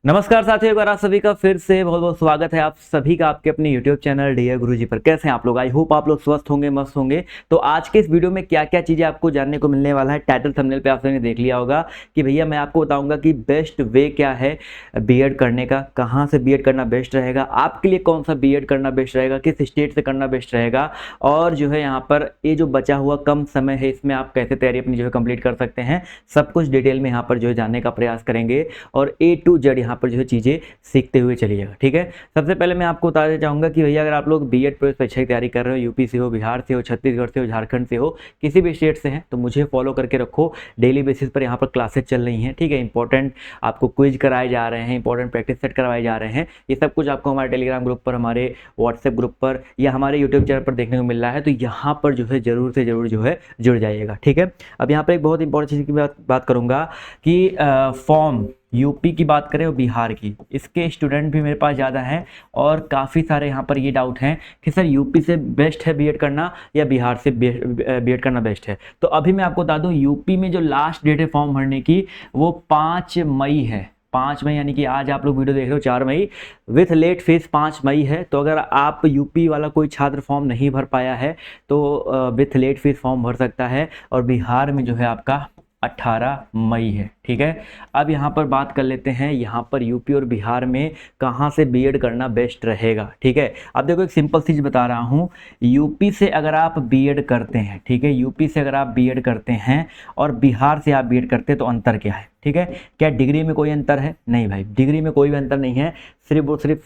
नमस्कार साथियों, एक बार आप सभी का फिर से बहुत बहुत स्वागत है आप सभी का आपके अपने YouTube चैनल डियर गुरुजी पर। कैसे हैं आप लोग? आई होप आप लोग स्वस्थ होंगे, मस्त होंगे। तो आज के इस वीडियो में क्या क्या चीज़ें आपको जानने को मिलने वाला है, टाइटल थंबनेल पे आप लोगों ने देख लिया होगा कि भैया मैं आपको बताऊंगा कि बेस्ट वे क्या है बीएड करने का, कहाँ से बीएड करना बेस्ट रहेगा, आपके लिए कौन सा बीएड करना बेस्ट रहेगा, किस स्टेट से करना बेस्ट रहेगा, और जो है यहाँ पर ये जो बचा हुआ कम समय है इसमें आप कैसे तैयारी अपनी जो है कंप्लीट कर सकते हैं, सब कुछ डिटेल में यहाँ पर जो है जानने का प्रयास करेंगे और A to Z यहाँ पर जो है चीज़ें सीखते हुए चलिएगा। ठीक है, सबसे पहले मैं आपको बताना चाहूँगा कि भैया अगर आप लोग बीएड प्रवेश परीक्षा की तैयारी कर रहे हो, यूपी से हो, बिहार से हो, छत्तीसगढ़ से हो, झारखंड से हो, किसी भी स्टेट से हैं, तो मुझे फॉलो करके रखो। डेली बेसिस पर यहाँ पर क्लासेस चल रही हैं। ठीक है, इंपॉर्टेंट आपको क्विज कराए जा रहे हैं, इंपॉर्टेंट प्रैक्टिस सेट करवाए जा रहे हैं। ये सब कुछ आपको हमारे टेलीग्राम ग्रुप पर, हमारे व्हाट्सएप ग्रुप पर या हमारे यूट्यूब चैनल पर देखने को मिल रहा है। तो यहाँ पर जो है ज़रूर से ज़रूर जो है जुड़ जाइएगा। ठीक है, अब यहाँ पर एक बहुत इंपॉर्टेंट चीज़ की बात करूँगा कि फॉर्म यूपी की बात करें और बिहार की, इसके स्टूडेंट भी मेरे पास ज़्यादा हैं और काफ़ी सारे यहाँ पर ये डाउट हैं कि सर यूपी से बेस्ट है बीएड करना या बिहार से बीएड करना बेस्ट है। तो अभी मैं आपको बता दूं, यूपी में जो लास्ट डेट है फॉर्म भरने की वो 5 मई है। 5 मई यानी कि आज आप लोग वीडियो देख रहे हो 4 मई, विथ लेट फीस 5 मई है। तो अगर आप यूपी वाला कोई छात्र फॉर्म नहीं भर पाया है तो विथ लेट फीस फॉर्म भर सकता है। और बिहार में जो है आपका 18 मई है। ठीक है, अब यहाँ पर बात कर लेते हैं यहाँ पर यूपी और बिहार में कहाँ से बीएड करना बेस्ट रहेगा। ठीक है, अब देखो एक सिंपल चीज़ बता रहा हूँ, यूपी से अगर आप बीएड करते हैं, ठीक है, यूपी से अगर आप बीएड करते हैं और बिहार से आप बीएड करते हैं तो अंतर क्या है? ठीक है, क्या डिग्री में कोई अंतर है? नहीं भाई, डिग्री में कोई भी अंतर नहीं है, सिर्फ और सिर्फ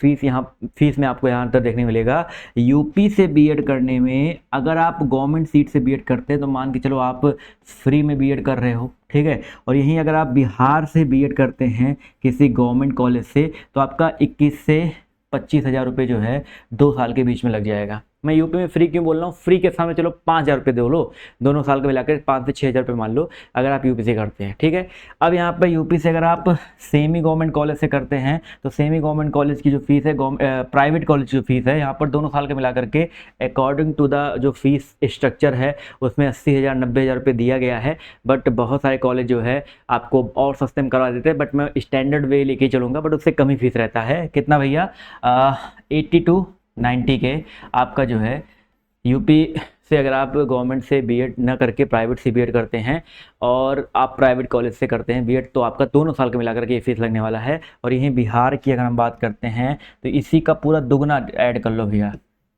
फीस में आपको यहाँ अंतर देखने मिलेगा। यूपी से बीएड करने में अगर आप गवर्नमेंट सीट से बीएड करते हैं तो मान के चलो आप फ्री में बीएड कर रहे हो। ठीक है, और यहीं अगर आप बिहार से बीएड करते हैं किसी गवर्नमेंट कॉलेज से तो आपका 21 से 25 हज़ार रुपये जो है 2 साल के बीच में लग जाएगा। मैं यूपी में फ्री क्यों बोल रहा हूँ? फ्री के सामने चलो 5,000 रुपये दो लो, दोनों साल का मिलाकर 5 से 6 हज़ार रुपये मान लो अगर आप यूपी से करते हैं। ठीक है, अब यहाँ पर यूपी से अगर आप सेमी गवर्नमेंट कॉलेज से करते हैं तो सेमी गवर्नमेंट कॉलेज की जो फीस है, प्राइवेट कॉलेज की जो फीस है यहाँ पर दोनों साल के मिला करके अकॉर्डिंग टू द जो फीस स्ट्रक्चर है उसमें 80,000 90,000 रुपये दिया गया है। बट बहुत सारे कॉलेज जो है आपको और सस्ते में करवा देते हैं, बट मैं स्टैंडर्ड वे लेके चलूँगा, बट उससे कम ही फीस रहता है। कितना भैया? 80 to 90 के आपका जो है यूपी से अगर आप गवर्नमेंट से बीएड न करके प्राइवेट से बीएड करते हैं और आप प्राइवेट कॉलेज से करते हैं बीएड तो आपका दोनों साल का मिलाकर के ये फीस लगने वाला है। और यहीं बिहार की अगर हम बात करते हैं तो इसी का पूरा दुगना ऐड कर लो भैया,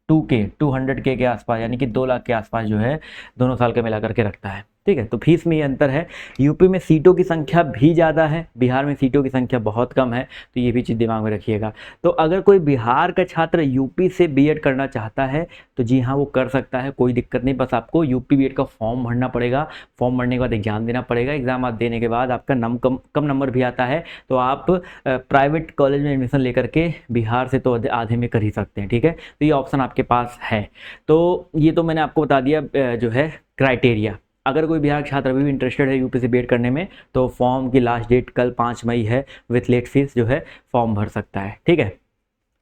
200K के आसपास, यानी कि 2 लाख के आसपास जो है दोनों साल का मिला करके रखता है। ठीक है, तो फीस में ये अंतर है। यूपी में सीटों की संख्या भी ज़्यादा है, बिहार में सीटों की संख्या बहुत कम है, तो ये भी चीज़ दिमाग में रखिएगा। तो अगर कोई बिहार का छात्र यूपी से बीएड करना चाहता है तो जी हाँ वो कर सकता है, कोई दिक्कत नहीं। बस आपको यूपी बीएड का फॉर्म भरना पड़ेगा, फॉर्म भरने के बाद एग्जाम देना पड़ेगा, एग्जाम आप देने के बाद आपका कम नंबर भी आता है तो आप प्राइवेट कॉलेज में एडमिशन लेकर के बिहार से तो आधे में कर ही सकते हैं। ठीक है, तो ये ऑप्शन आपके पास है। तो ये तो मैंने आपको बता दिया जो है क्राइटेरिया। अगर कोई बिहार छात्र अभी भी इंटरेस्टेड है यूपी से बीएड करने में तो फॉर्म की लास्ट डेट कल 5 मई है, विथ लेट फीस जो है फॉर्म भर सकता है। ठीक है,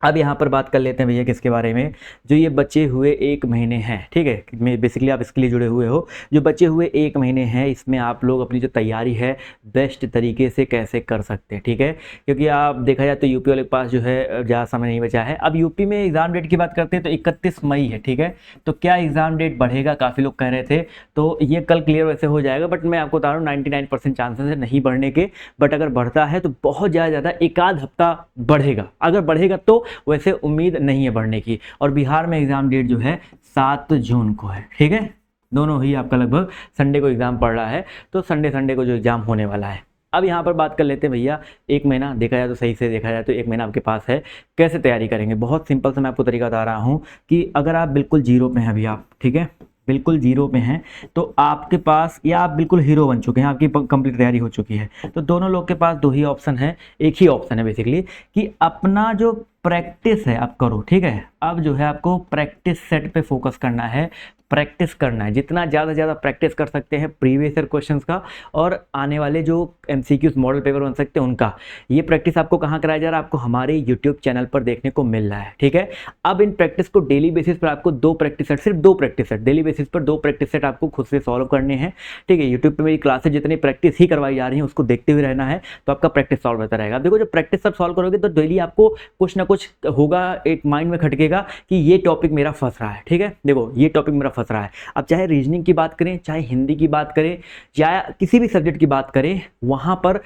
अब यहाँ पर बात कर लेते हैं भैया किसके बारे में, जो ये बचे हुए 1 महीने हैं। ठीक है, बेसिकली आप इसके लिए जुड़े हुए हो। जो बचे हुए 1 महीने हैं इसमें आप लोग अपनी जो तैयारी है बेस्ट तरीके से कैसे कर सकते हैं। ठीक है, क्योंकि आप देखा जाए तो यूपी वाले के पास जो है ज़्यादा समय नहीं बचा है। अब यूपी में एग्ज़ाम डेट की बात करते हैं तो 31 मई है। ठीक है, तो क्या एग्ज़ाम डेट बढ़ेगा? काफ़ी लोग कह रहे थे, तो ये कल क्लियर वैसे हो जाएगा, बट मैं आपको बता रहा हूँ 99% चांसेस है नहीं बढ़ने के। बट अगर बढ़ता है तो बहुत ज़्यादा एक आध हफ्ता बढ़ेगा, अगर बढ़ेगा तो वैसे उम्मीद नहीं है बढ़ने की। और बिहार में एग्ज़ाम डेट जो है 7 जून को है। ठीक है, दोनों ही आपका लगभग संडे को एग्ज़ाम पड़ रहा है, तो संडे को जो एग्ज़ाम होने वाला है। अब यहाँ पर बात कर लेते हैं भैया, 1 महीना देखा जाए तो सही से देखा जाए तो 1 महीना आपके पास है, कैसे तैयारी करेंगे? बहुत सिंपल से मैं आपको तरीका बता रहा हूँ कि अगर आप बिल्कुल जीरो पे हैं अभी आप, ठीक है, बिल्कुल जीरो पे हैं तो आपके पास, या आप बिल्कुल हीरो बन चुके हैं, आपकी कंप्लीट तैयारी हो चुकी है, तो दोनों लोग के पास 2 ही ऑप्शन है, एक ही ऑप्शन है बेसिकली कि अपना जो प्रैक्टिस है आप करो, ठीक है। अब जो है आपको प्रैक्टिस सेट पे फोकस करना है, प्रैक्टिस करना है, जितना ज़्यादा से ज़्यादा प्रैक्टिस कर सकते हैं प्रीवियस ईयर क्वेश्चंस का और आने वाले जो एमसीक्यूज मॉडल पेपर बन सकते हैं उनका, ये प्रैक्टिस आपको कहाँ कराया जा रहा है, आपको हमारे यूट्यूब चैनल पर देखने को मिल रहा है, ठीक है। अब इन प्रैक्टिस को डेली बेसिस पर आपको 2 प्रैक्टिस सेट, सिर्फ 2 प्रैक्टिस सेट डेली बेसिस पर 2 प्रैक्टिस सेट आपको खुद से सॉल्व करने हैं, ठीक है। यूट्यूब पर मेरी क्लासेज जितनी प्रैक्टिस ही करवाई जा रही है उसको देखते हुए रहना है, तो आपका प्रैक्टिस सॉल्व होता रहेगा। देखो जब प्रैक्टिस सब सॉल्व करोगे तो डेली आपको कुछ ना कुछ होगा, एक माइंड में खटकेगा कि ये टॉपिक मेरा फंस रहा है, ठीक है। देखो ये टॉपिक मेरा फंस रहा है। अब चाहे रीजनिंग की बात करें, चाहे हिंदी की बात करें, या किसी भी सब्जेक्ट की बात करें, वहां पर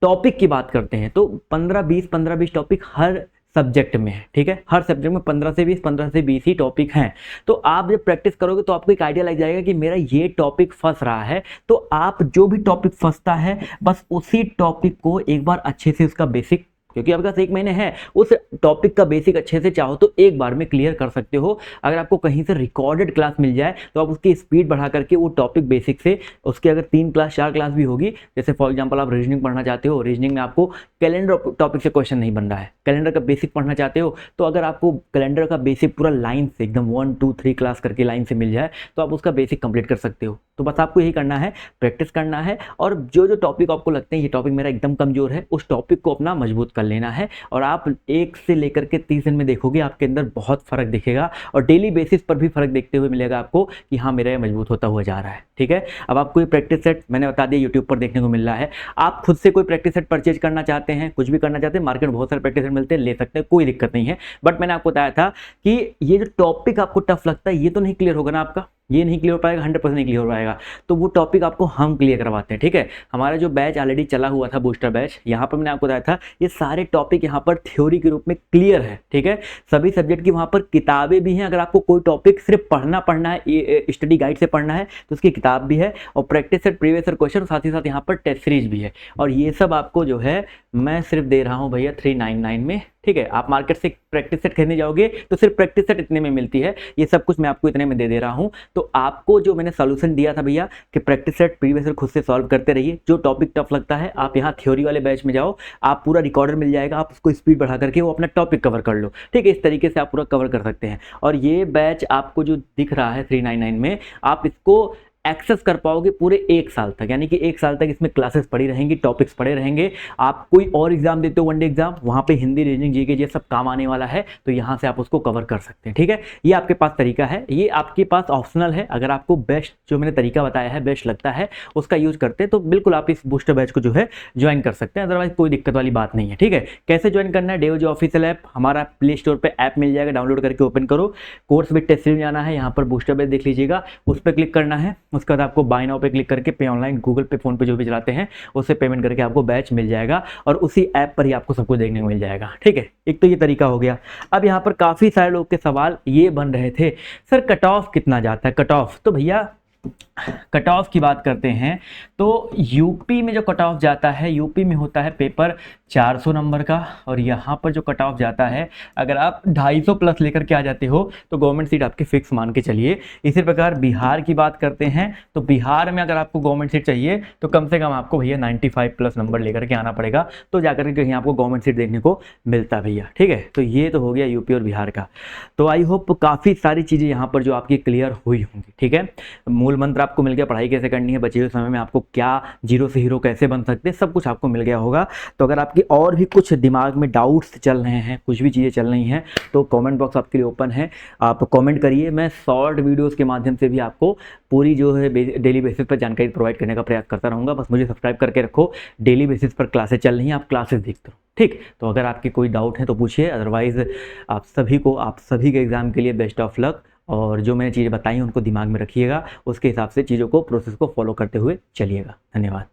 टॉपिक की बात करते हैं तो 15-20 टॉपिक हर सब्जेक्ट में है, ठीक है। हर सब्जेक्ट में 15 से 20 ही टॉपिक हैं। तो आप जब प्रैक्टिस करोगे तो आपको एक आइडिया लग जाएगा कि मेरा ये टॉपिक फंस रहा है, तो आप जो भी टॉपिक फंसता है बस उसी टॉपिक को एक बार अच्छे से उसका बेसिक, क्योंकि आपके पास 1 महीने है, उस टॉपिक का बेसिक अच्छे से चाहो तो एक बार में क्लियर कर सकते हो। अगर आपको कहीं से रिकॉर्डेड क्लास मिल जाए तो आप उसकी स्पीड बढ़ा करके वो टॉपिक बेसिक से, उसके अगर 3 क्लास 4 क्लास भी होगी, जैसे फॉर एग्जांपल आप रीजनिंग पढ़ना चाहते हो, रीजनिंग में आपको कैलेंडर टॉपिक से क्वेश्चन नहीं बन रहा है, कैलेंडर का बेसिक पढ़ना चाहते हो, तो अगर आपको कैलेंडर का बेसिक पूरा लाइन से एकदम 1 2 3 क्लास करके लाइन से मिल जाए तो आप उसका बेसिक कंप्लीट कर सकते हो। तो बस आपको यही करना है, प्रैक्टिस करना है, और जो जो टॉपिक आपको लगते हैं ये टॉपिक मेरा एकदम कमजोर है, उस टॉपिक को अपना मजबूत कर लेना है, और आप 1 से लेकर के 30 दिन में देखोगे आपके अंदर बहुत फर्क दिखेगा, और डेली बेसिस पर भी फर्क देखते हुए मिलेगा आपको कि हाँ मेरा ये मजबूत होता हुआ जा रहा है, ठीक है। अब आपको ये प्रैक्टिस सेट मैंने बता दिया यूट्यूब पर देखने को मिल रहा है। आप खुद से कोई प्रैक्टिस सेट परचेज करना चाहते हैं, कुछ भी करना चाहते हैं, मार्केट में बहुत सारे प्रैक्टिस सेट मिलते हैं, ले सकते हैं, कोई दिक्कत नहीं है। बट मैंने आपको बताया था कि ये जो टॉपिक आपको टफ लगता है ये तो नहीं क्लियर होगा ना आपका, ये नहीं क्लियर हो पाएगा, 100% नहीं क्लियर हो पाएगा, तो वो टॉपिक आपको हम क्लियर करवाते हैं, ठीक है। हमारा जो बैच ऑलरेडी चला हुआ था बूस्टर बैच, यहाँ पर मैंने आपको बताया था ये सारे टॉपिक यहाँ पर थ्योरी के रूप में क्लियर है, ठीक है। सभी सब्जेक्ट की वहाँ पर किताबें भी हैं, अगर आपको कोई टॉपिक सिर्फ पढ़ना है, स्टडी गाइड से पढ़ना है तो उसकी किताब भी है, और practice set previous year question, साथ ही साथ यहाँ पर टेस्ट सीरीज भी है, और ये सब आपको जो है मैं सिर्फ दे रहा हूँ भैया 399 में, ठीक है। आप मार्केट से प्रैक्टिस सेट खरीदने जाओगे तो सिर्फ प्रैक्टिस सेट इतने में मिलती है, ये सब कुछ मैं आपको इतने में दे रहा हूँ। तो आपको जो मैंने सोल्यूशन दिया था भैया कि प्रैक्टिस सेट प्रीवियस ईयर खुद से सॉल्व करते रहिए, जो टॉपिक टफ लगता है आप यहाँ थ्योरी वाले बैच में जाओ, आप पूरा रिकॉर्डर मिल जाएगा, आप उसको स्पीड बढ़ा करके वो अपना टॉपिक कवर कर लो, ठीक है। इस तरीके से आप पूरा कवर कर सकते हैं, और ये बैच आपको जो दिख रहा है 399 में, आप इसको एक्सेस कर पाओगे पूरे 1 साल तक, यानी कि 1 साल तक इसमें क्लासेस पड़ी रहेंगी, टॉपिक्स पड़े रहेंगे। आप कोई और एग्जाम देते हो, वनडे एग्जाम, वहाँ पे हिंदी, रीजनिंग, जीके ये सब काम आने वाला है, तो यहाँ से आप उसको कवर कर सकते हैं, ठीक है। ये आपके पास तरीका है, ये आपके पास ऑप्शनल है, अगर आपको बेस्ट जो मैंने तरीका बताया है बेस्ट लगता है उसका यूज करते हैं तो बिल्कुल आप इस बूस्टर बैच को जो है ज्वाइन कर सकते हैं, अदरवाइज कोई दिक्कत वाली बात नहीं है, ठीक है। कैसे ज्वाइन करना है, DAVG ऑफिशियल ऐप, हमारा प्ले स्टोर पर ऐप मिल जाएगा, डाउनलोड करके ओपन करो, कोर्स विद टेस्ट सीरीज जाना है, यहाँ पर बूस्टर बैच देख लीजिएगा, उस पर क्लिक करना है, उसके बाद आपको बाय नाउ पे क्लिक करके पे ऑनलाइन, गूगल पे, फोन पे जो भी चलाते हैं उससे पेमेंट करके आपको बैच मिल जाएगा, और उसी ऐप पर ही आपको सब कुछ देखने को मिल जाएगा, ठीक है। एक तो ये तरीका हो गया। अब यहाँ पर काफी सारे लोग के सवाल ये बन रहे थे, सर कट ऑफ कितना जाता है, कट ऑफ, तो भैया कट ऑफ की बात करते हैं तो यूपी में जो कट ऑफ जाता है, यूपी में होता है पेपर 400 नंबर का, और यहाँ पर जो कट ऑफ जाता है अगर आप 250 प्लस लेकर के आ जाते हो तो गवर्नमेंट सीट आपकी फिक्स मान के चलिए। इसी प्रकार बिहार की बात करते हैं तो बिहार में अगर आपको गवर्नमेंट सीट चाहिए तो कम से कम आपको भैया 95 प्लस नंबर लेकर के आना पड़ेगा, तो जाकर के कहीं आपको गवर्नमेंट सीट देखने को मिलता भैया, ठीक है। तो ये तो हो गया यूपी और बिहार का। तो आई होप काफ़ी सारी चीज़ें यहाँ पर जो आपकी क्लियर हुई होंगी, ठीक है। मूल मंत्र आपको मिल गया, पढ़ाई कैसे करनी है, बचे हुए समय में आपको क्या जीरो से हीरो कैसे बन सकते हैं, सब कुछ आपको मिल गया होगा। तो अगर आपकी और भी कुछ दिमाग में डाउट्स चल रहे हैं, कुछ भी चीज़ें चल रही हैं, तो कमेंट बॉक्स आपके लिए ओपन है, आप कमेंट करिए। मैं शॉर्ट वीडियोस के माध्यम से भी आपको पूरी जो है डेली बेसिस पर जानकारी प्रोवाइड करने का प्रयास करता रहूँगा। बस मुझे सब्सक्राइब करके रखो, डेली बेसिस पर क्लासेस चल रही हैं, आप क्लासेस देखते रहो, ठीक। तो अगर आपकी कोई डाउट है तो पूछिए, अदरवाइज़ आप सभी के एग्ज़ाम के लिए बेस्ट ऑफ लक, और जो मैंने चीज़ें बताई उनको दिमाग में रखिएगा, उसके हिसाब से चीज़ों को, प्रोसेस को फॉलो करते हुए चलिएगा। धन्यवाद।